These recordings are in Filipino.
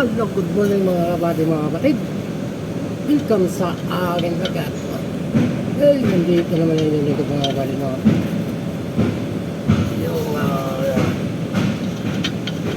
Hello, good morning mga kabady, mga kapatid. Welcome sa aking vlog. Nandito naman yung likod mga kabady, mga kapatid. Yung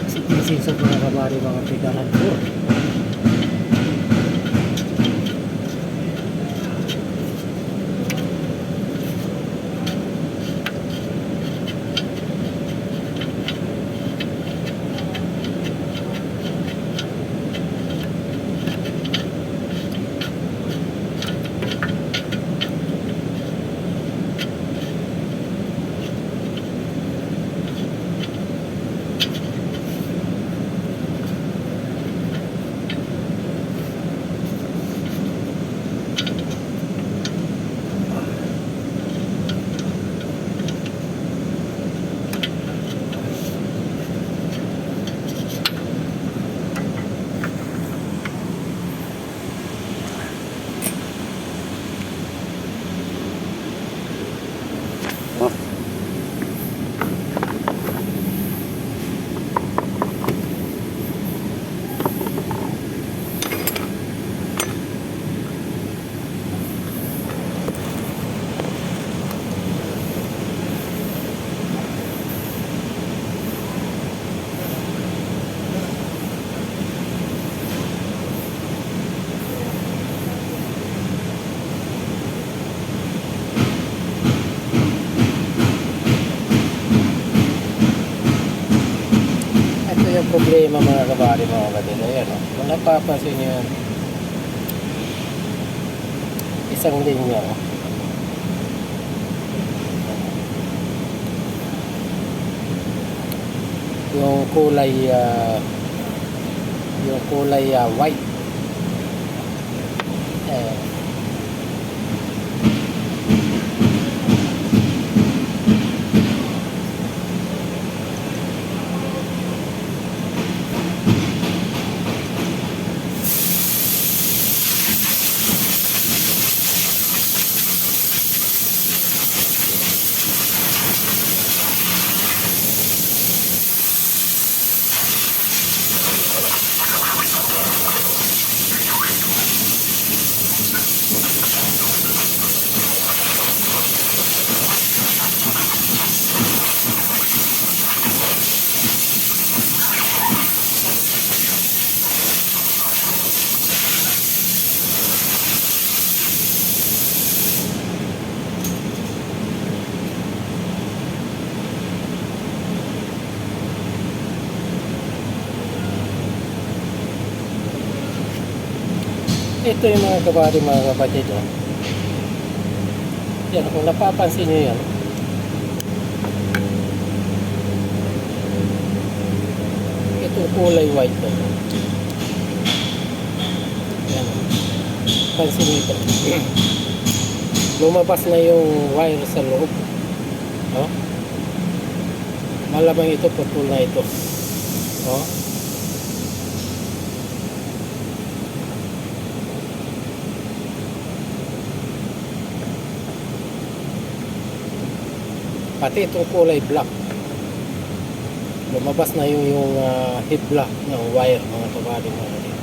oxygen sensor mga kabady, mga pigaran po. Yung problema mga kabady, mga kapatid, ayan o, kung napapansin nyo yan, isang linya o, yung kulay white, ito yung mga kabady, mga kapatid o. Yan, kung napapansin nyo yan, itong kulay white o. Yan, pansin nyo ito. Lumabas na yung wire sa loob o. Malamang ito, putol na ito o. Pati itong kulay black, lumabas na yung head block ng wire, mga kabady, mga kapatid.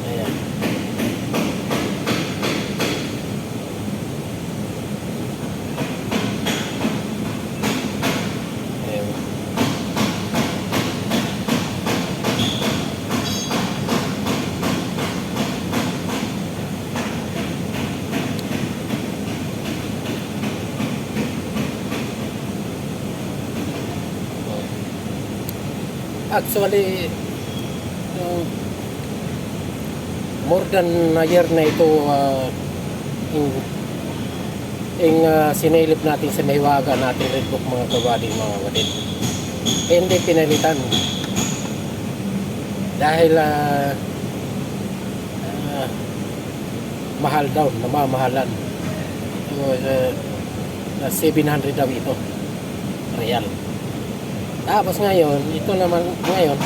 Ayan. Ayan. Actually, more than a year na ito sinilip natin sa Maywaga natin Redbook, mga kabady, mga kapatid. Hindi pinalitan dahil mahal daw, namamahalan. Na 700 daw ito real. Tapos ngayon, ito naman ngayon,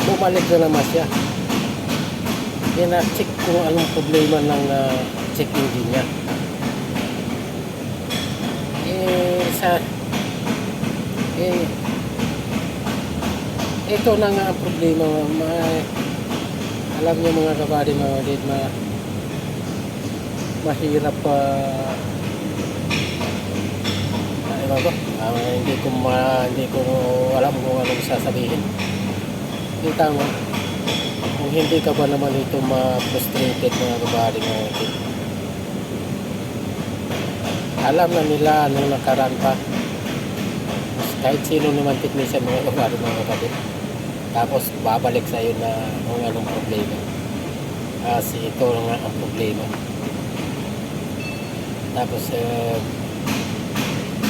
bumalik na naman siya. Pina-check kung anong problema ng check engine niya. ito na nga ang problema. Alam niyo mga kabady, mga kapatid, mahirap pa ano ba? Hindi ko alam kung anong sasabihin. Kita mo, kung hindi ka ba naman ito ma-frustrated mga kabady, mga kapatid. Alam na nila nung nakaraan pa. Kahit sino naman technician mga kabady, mga kapatid. Tapos babalik sa'yo na kung anong problema. Kasi ito nga ang problema. Tapos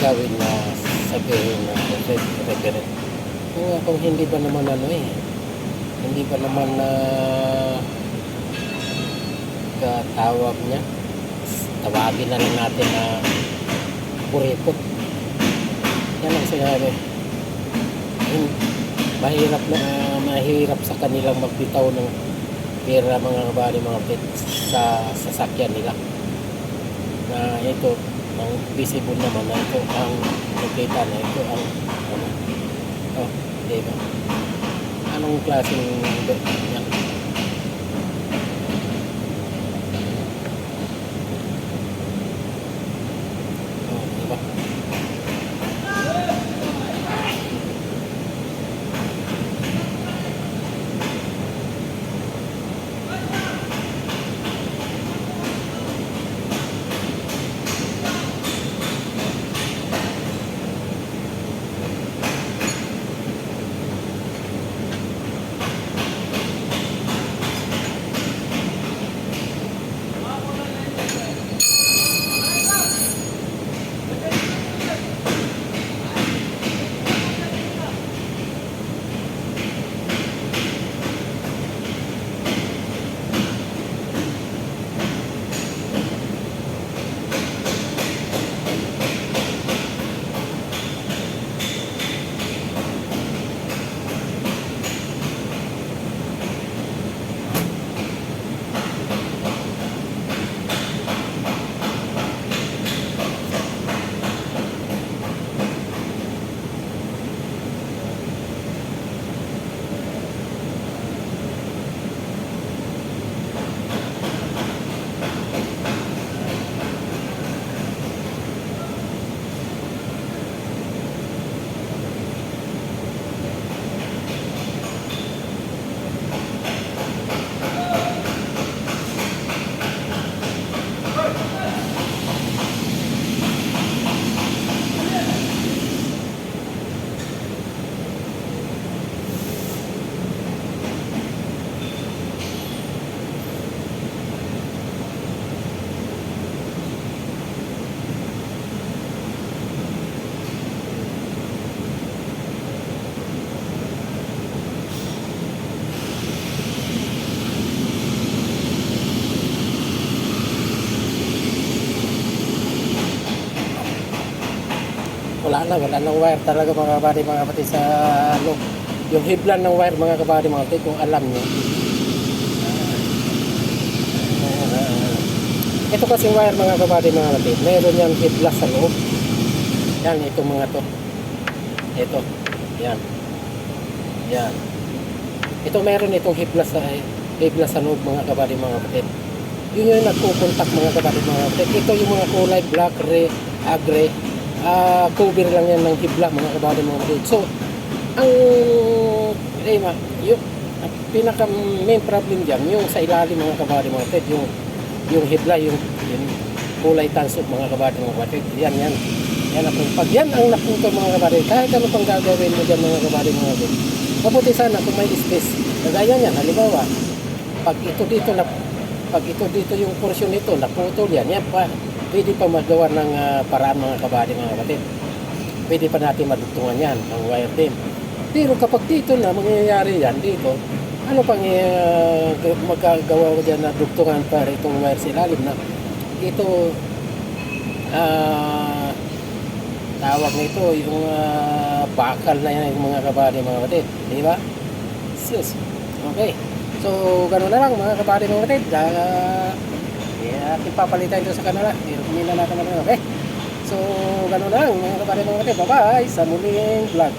gawin na sabihin na referent. Kung hindi ba naman hindi ba naman katawag niya, tawagin na lang natin na kuripot. Yan ang sinabi. Mahirap sa kanilang magbitaw ng pera mga kabady, mga kapatid, sa sasakyan nila. Na ito ang visible naman na ito ang nakita na ito ang diba? Anong klaseng yan? Diba? Wala nang wire talaga mga kabady, mga kapatid, sa loob. Yung hiblan ng wire mga kabady, mga kapatid, kung alam nyo. Ito kasing wire mga kabady, mga kapatid, meron yan hibla sa loob. Yan, ito mga to. Ito, yan. Yan. Ito meron itong hibla sa loob mga kabady, mga kapatid. Yun yung nagkukontak mga kabady, mga kapatid. Ito yung mga kulay black, gray, cover lang yan ng hibla mga kabady, mga kapatid. So ang yung pinaka main problem dyan yung sa ilalim mga kabady, mga kapatid, yung hibla, yung kulay tansok mga kabady, mga kapatid. Yan pag yan ang napunto mga kabady, kahit ano pang gagawin mo dyan mga kabady, mga kapatid, mabuti sana kung may space kagaya yan. Halimbawa pag ito dito yung portion nito naputol, yan pa pwede pa magawa ng paraan mga kabady, mga kapatid. Pwede pa natin madugtungan yan ng wire din. Pero kapag dito na mangyayari yan dito, ano pang magagawa ko dyan na dugtungan para itong wire sa ilalim na ito, tawag nito yung bakal na yan mga kabady, mga kapatid, di ba? Sus. Okay, so gano'n na lang mga kabady, mga kapatid. Ating papalitan ito sa kanila. Kumina natin natin. Okay? So, gano'n lang mga kapatid, mga kapatid. Bye-bye sa muling vlog.